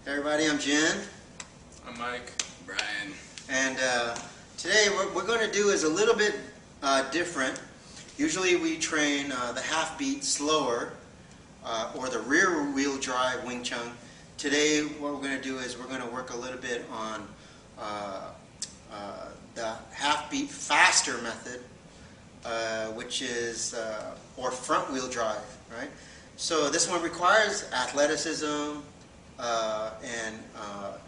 Hey everybody, I'm Jen. I'm Mike. Brian. And today what we're going to do is a little bit different. Usually we train the half beat slower or the rear wheel drive Wing Chun. Today what we're going to do is we're going to work a little bit on the half beat faster method, which is or front wheel drive, right? So this one requires athleticism and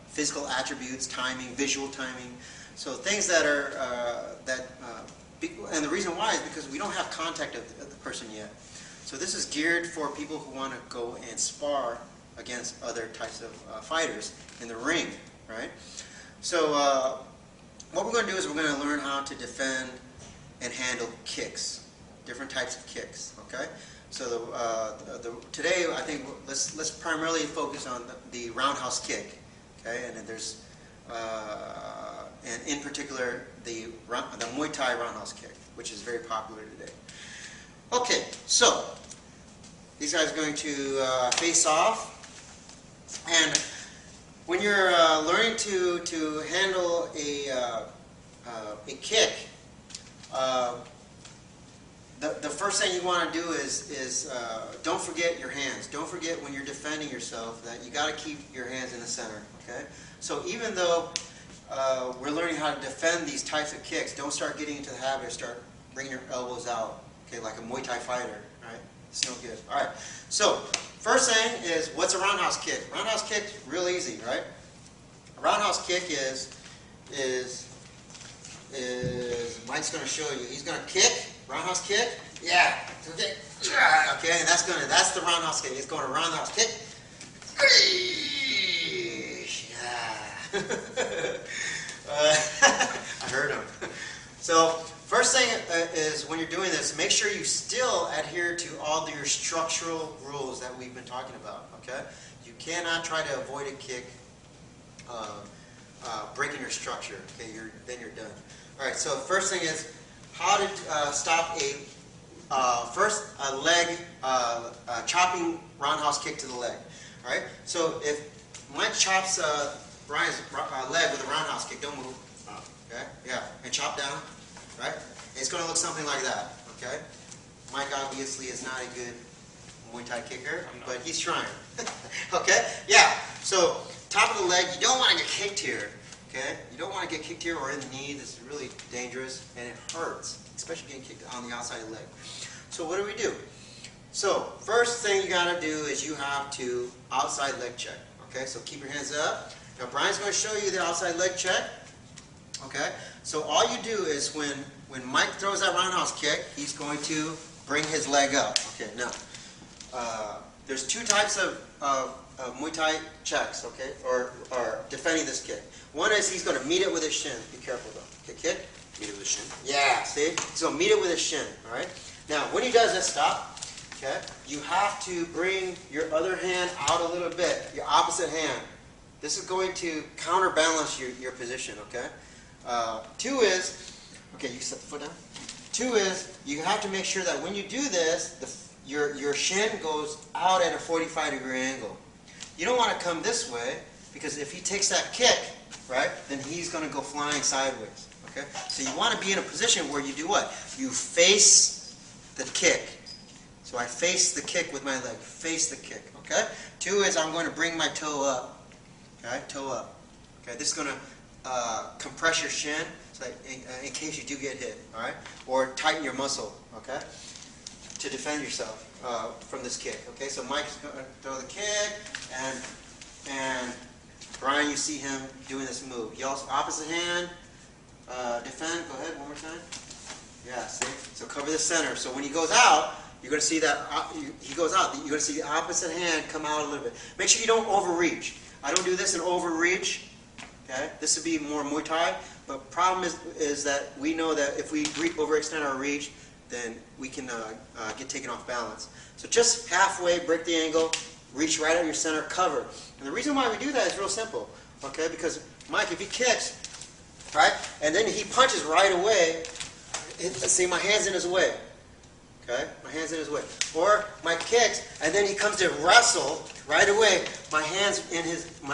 physical attributes, timing, visual timing. So things that are and the reason why is because we don't have contact of the person yet. So this is geared for people who want to go and spar against other types of fighters in the ring, right? So what we're going to do is we're going to learn how to defend and handle kicks, different types of kicks. Okay. So today I think let's primarily focus on the roundhouse kick. Okay, and then there's and in particular the Muay Thai roundhouse kick, which is very popular today. Okay, so these guys are going to face off, and when you're learning to handle a kick, the first thing you want to do is don't forget your hands. Don't forget when you're defending yourself that you got to keep your hands in the center. Okay, so even though we're learning how to defend these types of kicks, don't start getting into the habit of start bringing your elbows out. Okay, like a Muay Thai fighter, right? It's no good. All right. So first thing is, what's a roundhouse kick? Roundhouse kick, real easy, right? A roundhouse kick is Mike's going to show you. He's going to kick, roundhouse kick. Yeah. Okay. Okay, and that's the roundhouse kick. It's going to roundhouse kick. Yeah. I heard him. So first thing is when you're doing this, make sure you still adhere to all your structural rules that we've been talking about. Okay. You cannot try to avoid a kick, breaking your structure. Okay. Then you're done. All right. So first thing is how to stop a leg chopping roundhouse kick to the leg. All right. So if Mike chops Brian's leg with a roundhouse kick, don't move. Okay. Yeah. And chop down. Right. It's going to look something like that. Okay. Mike obviously is not a good Muay Thai kicker, but he's trying. Okay. Yeah. So top of the leg, you don't want to get kicked here. Okay. You don't want to get kicked here or in the knee. This is really dangerous and it hurts, especially getting kicked on the outside leg. So what do? So first thing you got to do is you have to outside leg check. Okay. So keep your hands up. Now Brian's going to show you the outside leg check. Okay. So all you do is when Mike throws that roundhouse kick, he's going to bring his leg up. Okay. Now there's two types of Muay Thai checks. Okay, or defending this kick. One is he's going to meet it with his shin. Be careful though. Okay, kick. Meet it with a shin. Yeah. See, he's going to meet it with his shin. All right. Now when he does this, stop. Okay. You have to bring your other hand out a little bit. Your opposite hand. This is going to counterbalance your position. Okay. Two is, okay, you set the foot down. Two is, you have to make sure that when you do this, your shin goes out at a 45-degree angle. You don't want to come this way, because if he takes that kick, right, then he's going to go flying sideways. Okay? So you want to be in a position where you do what? You face the kick. So I face the kick with my leg. Face the kick. Okay? Two is, I'm going to bring my toe up. Okay? Toe up. Okay? This is going to compress your shin, so in case you do get hit, all right, or tighten your muscle, okay, to defend yourself from this kick. Okay, so Mike's going to throw the kick, and Brian, you see him doing this move. He also opposite hand, defend. Go ahead, one more time. Yeah, see. So cover the center. So when he goes out, you're going to see that he goes out. You're going to see the opposite hand come out a little bit. Make sure you don't overreach. I don't do this in overreach. Okay, this would be more Muay Thai, but problem is that we know that if we overextend our reach, then we can get taken off balance. So just halfway, break the angle, reach right at your center, cover. And the reason why we do that is real simple. Okay, because Mike, if he kicks, right, and then he punches right away, see, my hand's in his way. Okay, my hand's in his way. Or my kicks, and then he comes to wrestle right away. My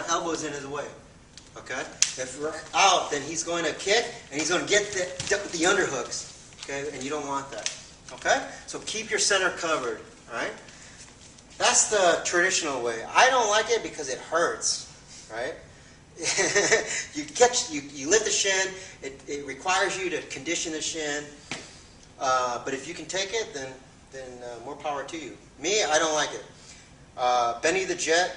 elbow's in his way. Okay, if we're out, then he's going to kick, and he's going to get the underhooks. Okay, and you don't want that. Okay, so keep your center covered. All right, that's the traditional way. I don't like it because it hurts. Right. You lift the shin. It requires you to condition the shin. But if you can take it, then more power to you. Me, I don't like it. Benny the Jet.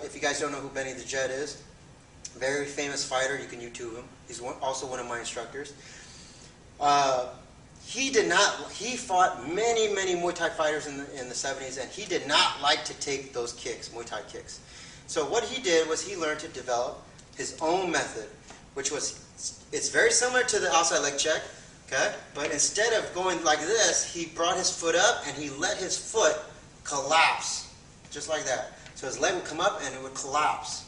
If you guys don't know who Benny the Jet is, very famous fighter. You can YouTube him. He's also one of my instructors. He fought many Muay Thai fighters in the 70s, and he did not like to take those kicks, Muay Thai kicks. So what he did was he learned to develop his own method, it's very similar to the outside leg check, okay? But instead of going like this, he brought his foot up and he let his foot collapse, just like that. So his leg would come up and it would collapse,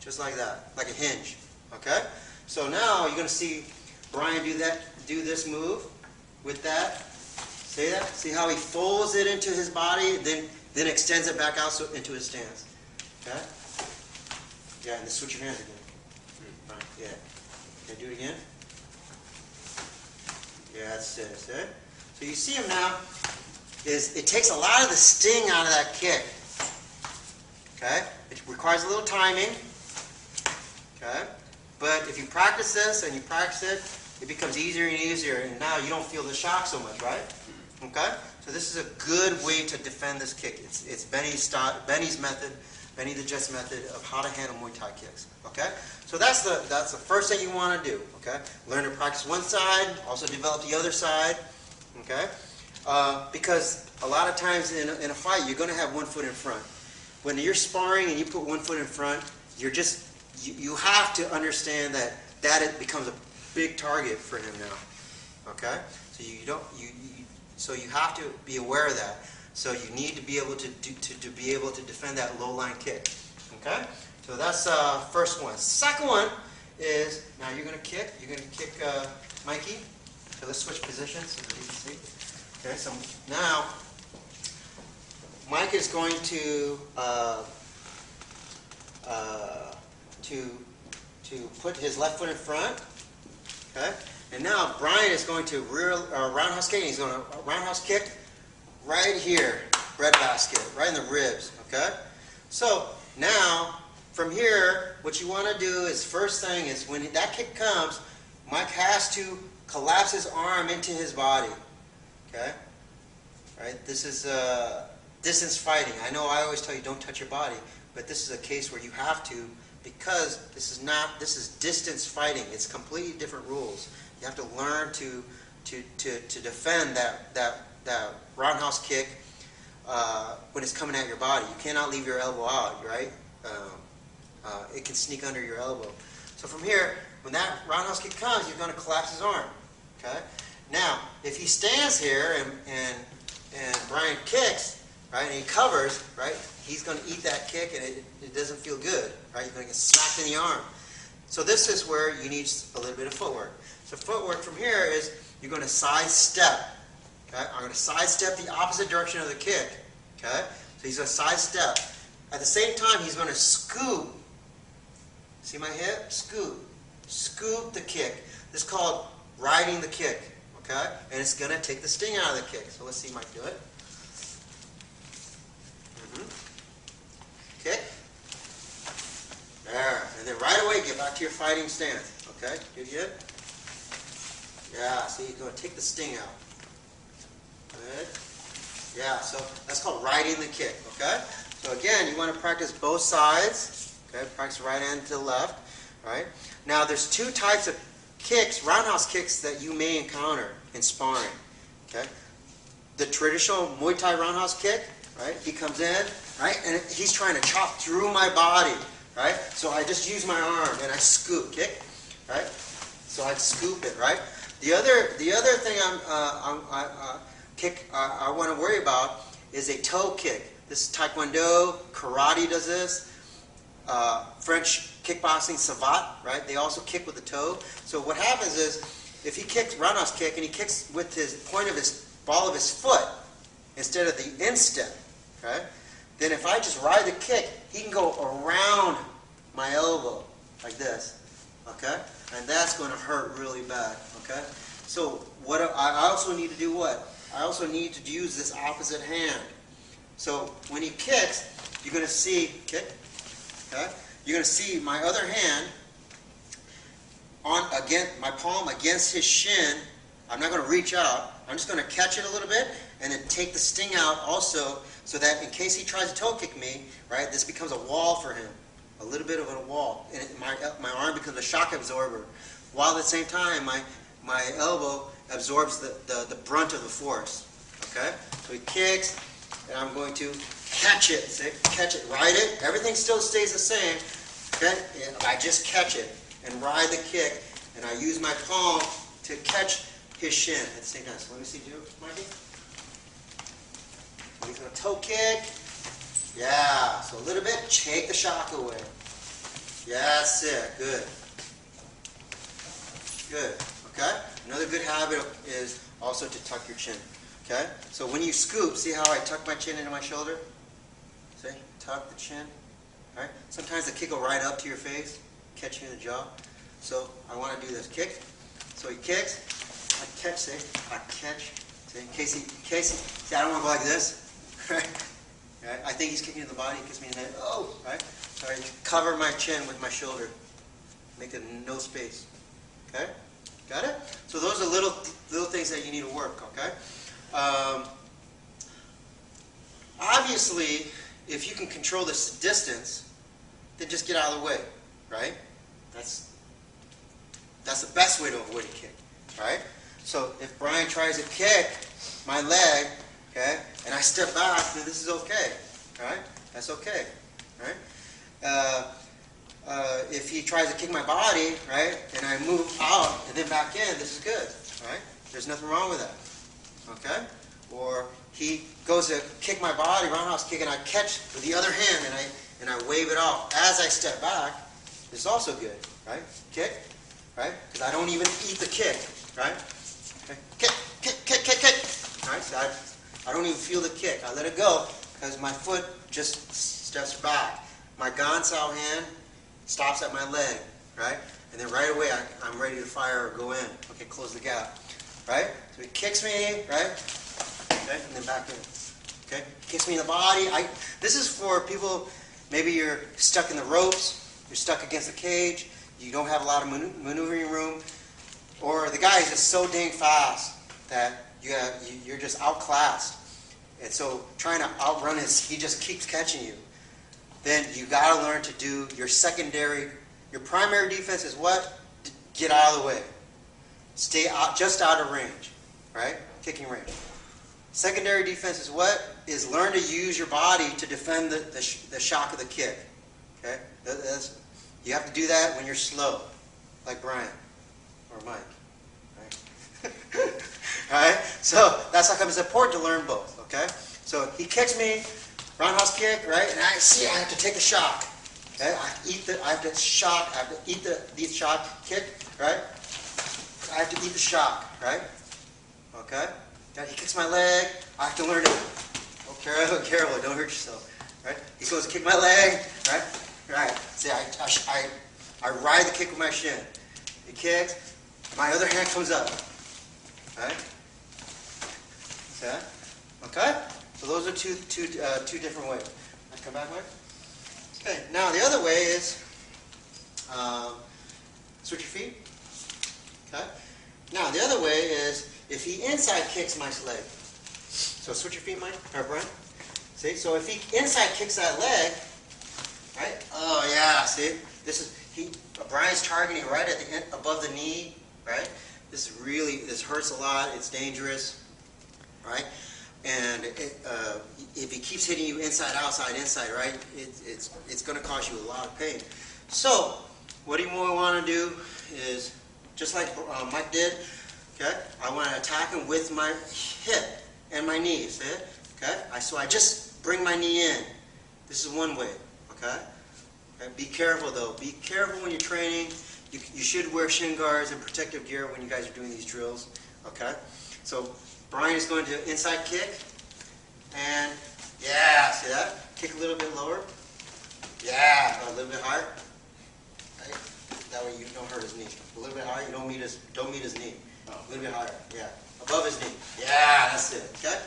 just like that, like a hinge, okay? So now you're going to see Brian do this move with that. See that? See how he folds it into his body, then extends it back out into his stance. Okay? Yeah, and then switch your hands again. Right, yeah. Okay, do it again. Yeah, that's it. See? So you see him now, it takes a lot of the sting out of that kick. Okay? It requires a little timing. Okay? But if you practice this and you practice it, it becomes easier and easier, and now you don't feel the shock so much, right? Okay? So this is a good way to defend this kick. It's Benny's method, Benny the Jet's method of how to handle Muay Thai kicks. Okay? So that's the first thing you want to do. Okay? Learn to practice one side, also develop the other side. Okay? Because a lot of times in a fight, you're going to have one foot in front. When you're sparring and you put one foot in front, you have to understand that it becomes a big target for him now. Okay? So you have to be aware of that. So you need to be able to be able to defend that low line kick. Okay? So that's first one. Second one is now you're going to kick. You're going to kick Mikey. So let's switch positions so that you can see. Okay. So now Mike is going to put his left foot in front. Okay. And now Brian is going to roundhouse kick. He's going to roundhouse kick right here, breadbasket, right in the ribs. Okay. So now from here, what you want to do is first thing is when that kick comes, Mike has to collapse his arm into his body. Okay. Right. This is distance fighting. I know I always tell you don't touch your body, but this is a case where you have to, because this is distance fighting. It's completely different rules. You have to learn to defend that roundhouse kick when it's coming at your body. You cannot leave your elbow out, right? It can sneak under your elbow. So from here, when that roundhouse kick comes, you're going to collapse his arm. Okay. Now, if he stands here and Brian kicks, right, and he covers, right, he's going to eat that kick and it doesn't feel good, right? You're going to get smacked in the arm. So this is where you need a little bit of footwork. So footwork from here is you're going to sidestep. Okay? I'm going to sidestep the opposite direction of the kick. Okay? So he's going to sidestep. At the same time, he's going to scoop. See my hip? Scoop. Scoop the kick. This is called riding the kick. Okay? And it's going to take the sting out of the kick. So let's see Mike do it. Kick. There. And then right away, get back to your fighting stance. Okay? Good? Yeah, see, you're going to take the sting out. Good. Yeah, so that's called riding the kick. Okay? So again, you want to practice both sides. Okay? Practice right hand to the left. Right? Now, there's two types of kicks, roundhouse kicks, that you may encounter in sparring. Okay? The traditional Muay Thai roundhouse kick, right? He comes in, right? And he's trying to chop through my body, right? So I just use my arm and I scoop, kick, right? So I scoop it, right? The other thing I want to worry about is a toe kick. This is Taekwondo, karate does this, French kickboxing, savate, right? They also kick with the toe. So what happens is, if he kicks roundhouse kick and he kicks with his point of his ball of his foot instead of the instep, okay? Then if I just ride the kick, he can go around my elbow like this, okay? And that's going to hurt really bad, okay? So what I also need to do what? I also need to use this opposite hand. So when he kicks, you're going to see, okay? You're going to see my other hand my palm against his shin. I'm not going to reach out. I'm just going to catch it a little bit and then take the sting out also, so that in case he tries to toe kick me, right, this becomes a wall for him, a little bit of a wall, and my arm becomes a shock absorber, while at the same time my elbow absorbs the brunt of the force. Okay, so he kicks, and I'm going to catch it. See, catch it, ride it. Everything still stays the same. Okay, and I just catch it and ride the kick, and I use my palm to catch his shin at the same time. So let me see you, Mikey. He's going to toe kick. Yeah, so a little bit, take the shock away. Yeah, that's it. Good. Good. Okay? Another good habit is also to tuck your chin. Okay? So when you scoop, see how I tuck my chin into my shoulder? See? Tuck the chin. All right? Sometimes the kick will right up to your face, catch you in the jaw. So I want to do this. Kick. So he kicks. I catch, see? I catch. See? In case he, see, I don't want to go like this. Right? Right? I think he's kicking in the body. He kicks me in the head. Oh! Right? So I cover my chin with my shoulder. Make it no space. Okay? Got it? So those are little things that you need to work. Okay? Obviously, if you can control this distance, then just get out of the way. Right? That's the best way to avoid a kick. Right? So if Brian tries to kick my leg, okay, and I step back, then this is okay. Right? That's okay. Right? If he tries to kick my body, right, and I move out and then back in, this is good, right? There's nothing wrong with that, okay? Or he goes to kick my body, roundhouse kick, and I catch with the other hand and I wave it off as I step back. This is also good, right? Kick, right? Because I don't even eat the kick, right? Okay. Kick, kick, kick, kick, kick. Right? So I don't even feel the kick. I let it go because my foot just steps back. My gansao hand stops at my leg, right? And then right away I'm ready to fire or go in. Okay, close the gap, right? So he kicks me, right? Okay, and then back in. Okay, he kicks me in the body. This is for people, maybe you're stuck in the ropes, you're stuck against the cage, you don't have a lot of maneuvering room, or the guy is just so dang fast that you're just outclassed. And so trying to outrun he just keeps catching you. Then you got to learn to do your primary defense is what? Get out of the way. Stay out, just out of range, right? Kicking range. Secondary defense is what? Is learn to use your body to defend the shock of the kick. Okay? You have to do that when you're slow, like Brian or Mike. Right? Right? So that's how come it's important to learn both. Okay? So he kicks me. Roundhouse kick, right? And I have to take a shock. Okay? I have to shock. I have to eat the shock kick, right? I have to eat the shock, right? Okay? He kicks my leg. I have to learn to. Oh, careful, don't hurt yourself, right? He goes to kick my leg, right? Right. See, I ride the kick with my shin. He kicks. My other hand comes up, right? Okay? Okay? So those are two different ways. Come back, Mike. Okay. Now the other way is switch your feet. Okay. Now the other way is if he inside kicks my leg. So switch your feet, Mike or Brian. See. So if he inside kicks that leg, right? Oh yeah. See. Brian's targeting right at the end, above the knee. Right. This hurts a lot. It's dangerous. Right. And if he keeps hitting you inside, outside, inside, right, it's going to cause you a lot of pain. So what you want to do is, just like Mike did, okay, I want to attack him with my hip and my knee, see it? Okay? So I just bring my knee in. This is one way, okay? Be careful, though. Be careful when you're training. You should wear shin guards and protective gear when you guys are doing these drills, okay? So Brian is going to inside kick. And, yeah, see that? Kick a little bit lower. Yeah, a little bit higher. Right? That way you don't hurt his knee. A little bit higher, you don't meet his knee. A little bit higher, yeah. Above his knee. Yeah, that's it, okay?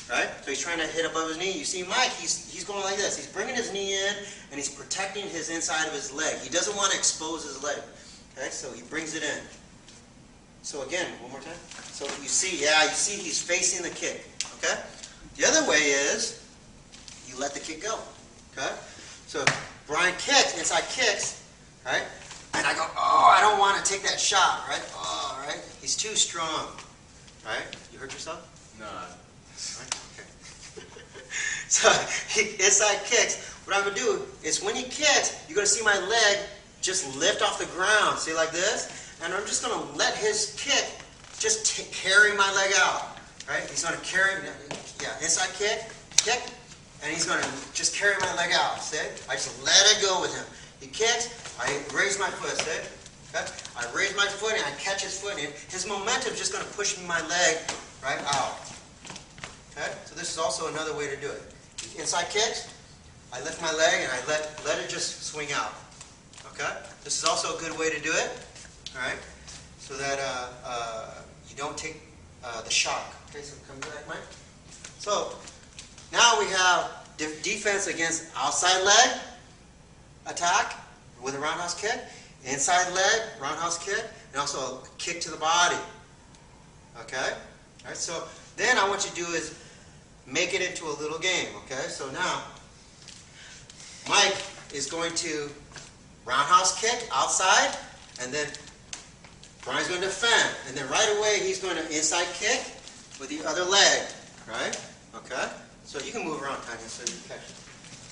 Right? So he's trying to hit above his knee. You see Mike, he's going like this. He's bringing his knee in, and he's protecting his inside of his leg. He doesn't want to expose his leg. Okay, so he brings it in. So again, one more time. So you see, he's facing the kick. Okay? The other way is you let the kick go. Okay? So Brian kicks, inside kicks, right? And I go, oh, I don't want to take that shot, right? Oh, right? He's too strong. Right? You hurt yourself? No. Right? Okay. So he inside kicks. What I'm going to do is when he kicks, you're going to see my leg just lift off the ground. See, like this? And I'm just going to let his kick just carry my leg out. Right? He's going to carry, inside kick, and he's going to just carry my leg out. See? I just let it go with him. He kicks, I raise my foot. See? Okay? I raise my foot and I catch his foot, and his momentum is just going to push my leg right out. Okay? So this is also another way to do it. Inside kicks, I lift my leg and I let it just swing out. Okay? This is also a good way to do it. All right? So that you don't take the shock. Okay, so come back, Mike. So now we have defense against outside leg attack with a roundhouse kick, inside leg roundhouse kick, and also a kick to the body. Okay? All right, so then I want you to do is make it into a little game. Okay? So now Mike is going to roundhouse kick outside, and then Brian's going to defend, and then right away he's going to inside kick with the other leg, right? Okay? So you can move around, Tanya, so you can catch it.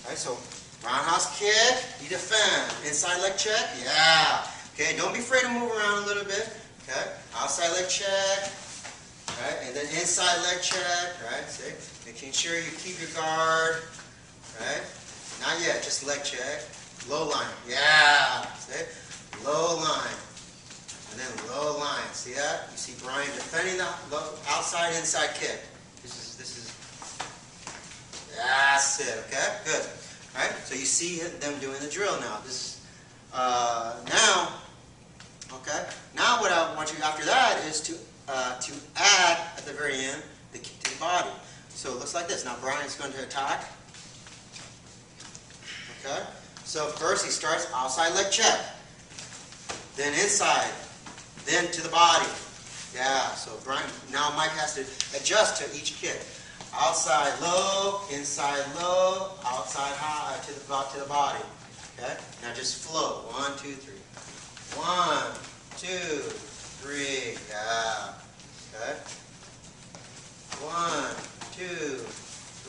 All right, so roundhouse kick, you defend. Inside leg check, yeah. Okay, don't be afraid to move around a little bit. Okay, outside leg check, right? And then inside leg check, right? See? Making sure you keep your guard, right? Not yet, just leg check. Low line, yeah. See? Low line. And then low line. See that? You see Brian defending the outside inside kick. This is that's it. Okay? Good. All right? So you see them doing the drill now. This now, okay? Now what I want you after that is to add at the very end the kick to the body. So it looks like this. Now Brian's going to attack. Okay? So first he starts outside leg check. Then inside. Then to the body. Yeah, so Brian, now Mike has to adjust to each kick. Outside low, inside low, outside high to the body. Okay? Now just flow. 1, 2, 3. 1, 2, 3. Yeah. Okay? 1, 2,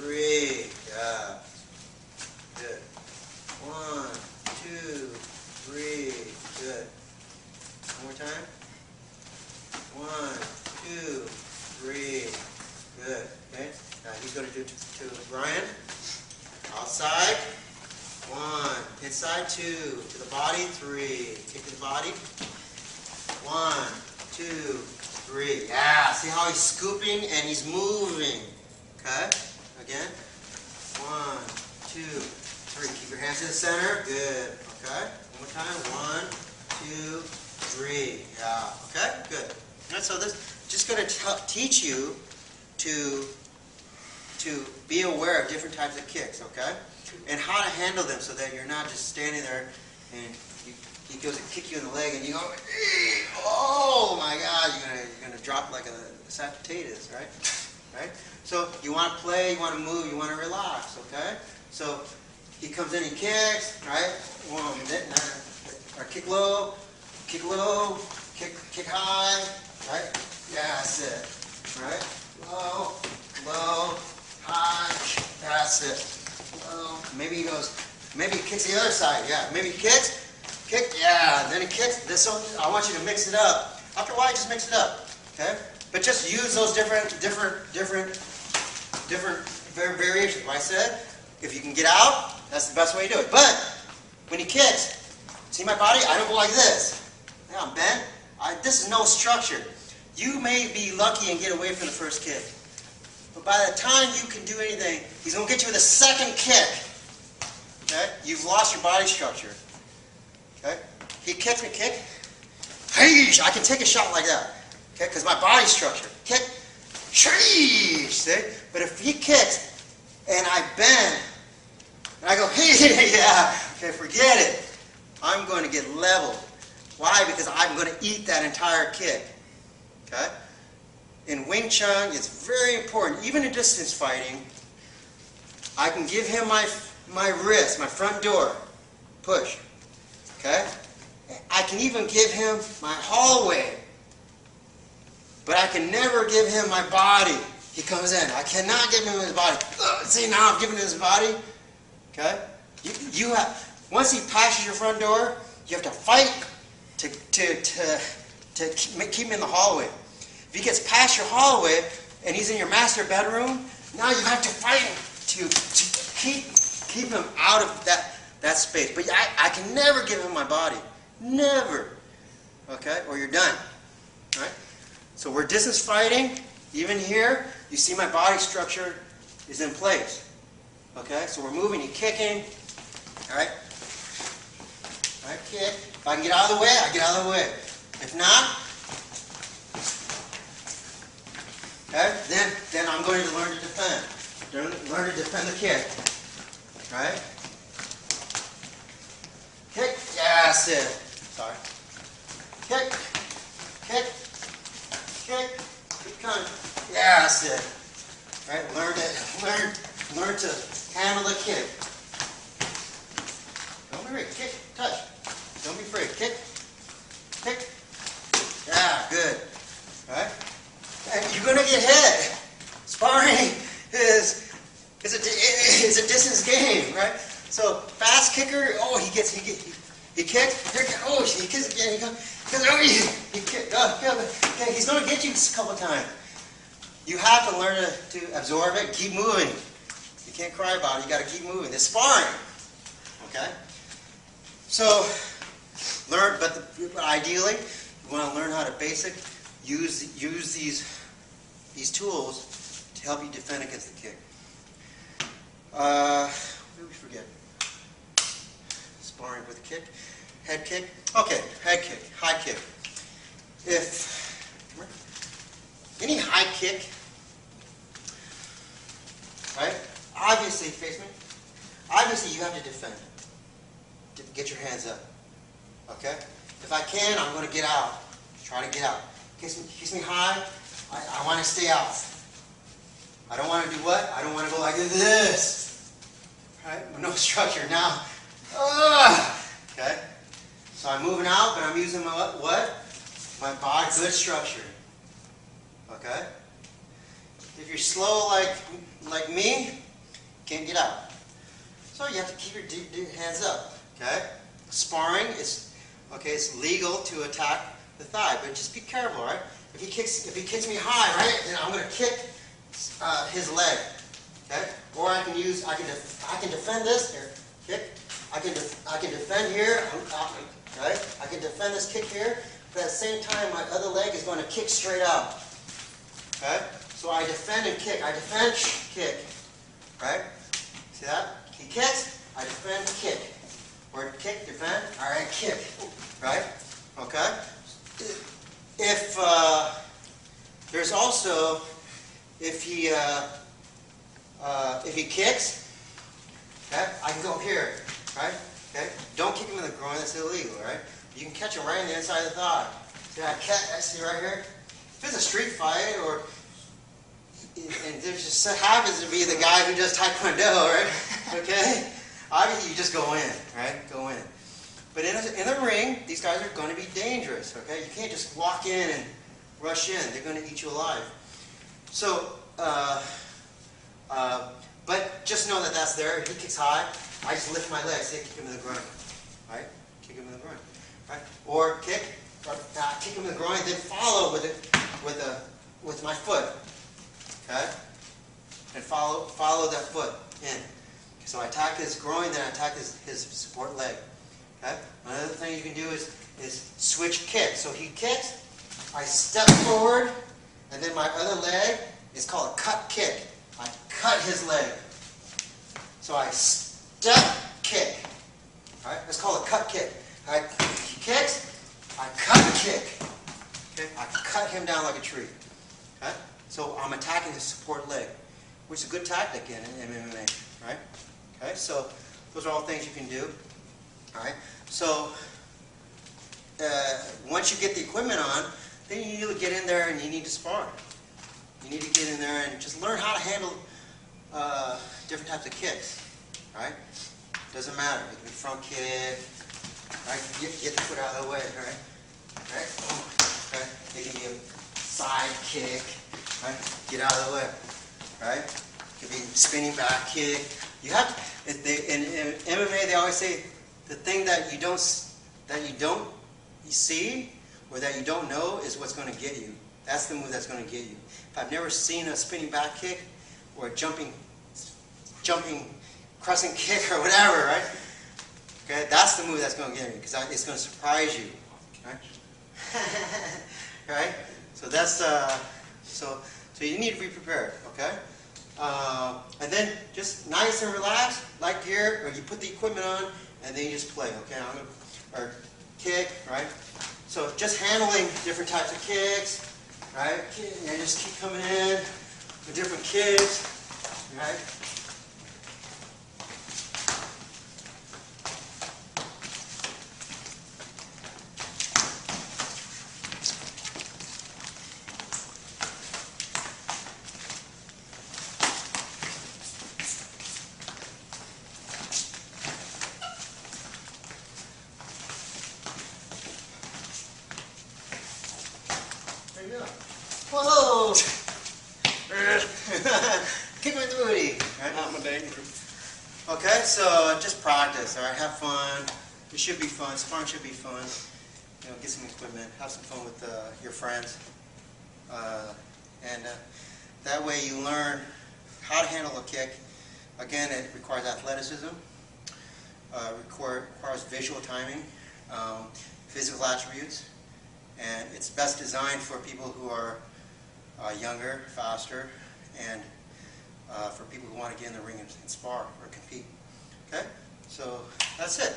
3. Yeah. Good. 1, 2, 3. Good. One more time. 1, 2, 3. Good. Okay. Now he's going to do to Brian. Outside. 1. Inside 2. To the body. 3. Kick to the body. 1, 2, 3. Yeah. See how he's scooping and he's moving. Okay. Again. 1, 2, 3. Keep your hands in the center. Good. Okay. One more time. 1, 2, 3. Yeah. Okay. Good. And so this just going to teach you to be aware of different types of kicks, okay? And how to handle them so that you're not just standing there and he goes to kick you in the leg and you go, oh my God, you're gonna drop like a sack of potatoes, right? Right? So you want to play, you want to move, you want to relax, okay? So he comes in, he kicks, right? Or kick low, kick high, right? Yeah, that's it, right? Low, high, that's it. Low, maybe he kicks the other side, yeah. Maybe he kicks, yeah, then he kicks. So I want you to mix it up. After a while, just mix it up, okay? But just use those different variations. Like I said, if you can get out, that's the best way to do it. But when he kicks, see my body? I don't go like this. Yeah, I'm bent. This is no structure. You may be lucky and get away from the first kick. But by the time you can do anything, he's going to get you with a second kick. Okay? You've lost your body structure. Okay? He kicks me, kick. Hey, I can take a shot like that. Okay? Because my body structure. Kick. Sheesh. See? But if he kicks and I bend and I go, hey, yeah, okay, forget it. I'm going to get leveled. Why? Because I'm going to eat that entire kick. Okay? In Wing Chun, it's very important. Even in distance fighting, I can give him my wrist, my front door, push. Okay? I can even give him my hallway, but I can never give him my body. He comes in. I cannot give him his body. See, now I'm giving him his body. Okay? You have, once he passes your front door, you have to fight to keep him in the hallway. If he gets past your hallway and he's in your master bedroom, now you have to fight him to keep him out of that space. But I can never give him my body. Never. Okay? Or you're done. All right? So we're distance fighting. Even here, you see my body structure is in place. Okay? So we're moving, you're kicking. All right? All right, kick. If I can get out of the way, I get out of the way. If not, okay, then I'm going to learn to defend. Learn to defend the kick. Right? Kick. Yeah, that's it. Sorry. Kick. Kick. Kick. Keep coming. Yeah, that's it. Right? Learn to handle the kick. Don't be afraid. Kick. Touch. Don't be afraid. Kick. Kick. Yeah, good. Right? And you're going to get hit. Sparring is a distance game, right? So fast kicker, oh, he kicks, oh, he kicks again, he kicks, okay, he's going to get you a couple times. You have to learn to absorb it, keep moving. You can't cry about it, you got to keep moving. It's sparring, okay? So learn, but ideally, you want to learn how to use these tools to help you defend against the kick. What did we forget? Sparring with a kick. Head kick. Okay, head kick, high kick. If any high kick, right? Obviously, face me. Obviously, you have to defend. Get your hands up. Okay? If I can, I'm going to get out. Try to get out. Kicks me high. I want to stay out. I don't want to do what? I don't want to go like this. Right? With no structure. Now, okay? So I'm moving out, but I'm using my what? My body, good structure. Okay? If you're slow like me, you can't get out. So you have to keep your hands up. Okay? Sparring is it's legal to attack the thigh, but just be careful, right? If he kicks me high, right, then I'm going to kick his leg. Okay? Or I can defend this here. Kick. I can defend here. Right? I can defend this kick here, but at the same time, my other leg is going to kick straight out. Okay? So I defend and kick. I defend, kick. Right? See that? He kicks. I defend, kick. Or kick, defend. All right, kick. Right? Okay? If there's also if he kicks, okay, I can go here, right? Okay, don't kick him in the groin. That's illegal, right? You can catch him right in the inside of the thigh. See, I see right here. If it's a street fight, and there just happens to be the guy who does Taekwondo, right? Okay, obviously you just go in, right? Go in. But in the ring, these guys are going to be dangerous, okay? You can't just walk in and rush in. They're going to eat you alive. So, but just know that that's there. If he kicks high, I just lift my legs. Kick him in the groin, right? Kick him in the groin, right? Or kick him in the groin, then follow with my foot, okay? And follow that foot in. So I attack his groin, then I attack his support leg. Okay? Another thing you can do is switch kicks. So he kicks, I step forward, and then my other leg is called a cut kick. I cut his leg. So I step, kick. All right, that's called a cut kick. All right, he kicks, I cut kick. Okay, I cut him down like a tree. Okay, so I'm attacking his support leg, which is a good tactic in MMA. Right? Okay, so those are all things you can do. All right, so once you get the equipment on, then you need to get in there and you need to spar. You need to get in there and just learn how to handle different types of kicks. Right? Doesn't matter. It can be front kick. Right? Get the foot out of the way. Right? Right? Okay. It can be a side kick. Right? Get out of the way. Right? It can be spinning back kick. You have to, in MMA they always say the thing that you don't see or that you don't know is what's going to get you. That's the move that's going to get you. If I've never seen a spinning back kick or a jumping crescent kick or whatever, right? Okay, that's the move that's going to get me because it's going to surprise you, right? Right? So that's so you need to be prepared, okay? And then just nice and relaxed, like here, or you put the equipment on and then you just play, okay? Or kick, right? So just handling different types of kicks, right? And just keep coming in with different kicks, right? There you go. Whoa! Kick me in the booty. Right? Not my day. Okay, so just practice, all right? Have fun. It should be fun. Sparring should be fun. You know, get some equipment. Have some fun with your friends. And that way you learn how to handle a kick. Again, it requires athleticism. Requires visual timing, physical attributes. And it's best designed for people who are younger, faster, and for people who want to get in the ring and spar or compete. Okay? So that's it.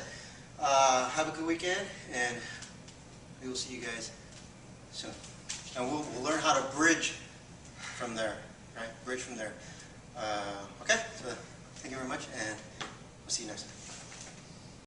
Have a good weekend, and we will see you guys soon. And we'll learn how to bridge from there, right? Bridge from there. Okay? So thank you very much, and we'll see you next time.